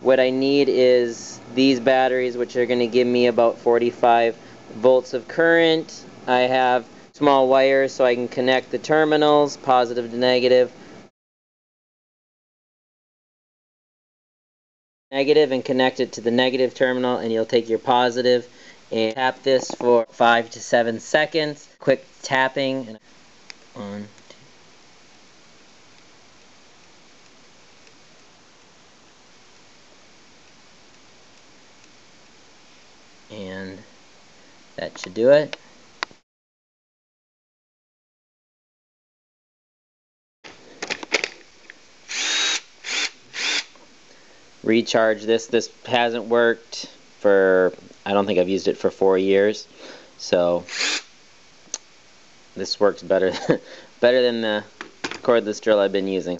What I need is these batteries, which are going to give me about 45 volts of current. I have small wires so I can connect the terminals, positive to negative, and connect it to the negative terminal, and you'll take your positive and tap this for 5 to 7 seconds. Quick tapping. One, two, and that should do it. Recharge this. This hasn't worked for, I don't think I've used it for 4 years, so this works better better than the cordless drill I've been using.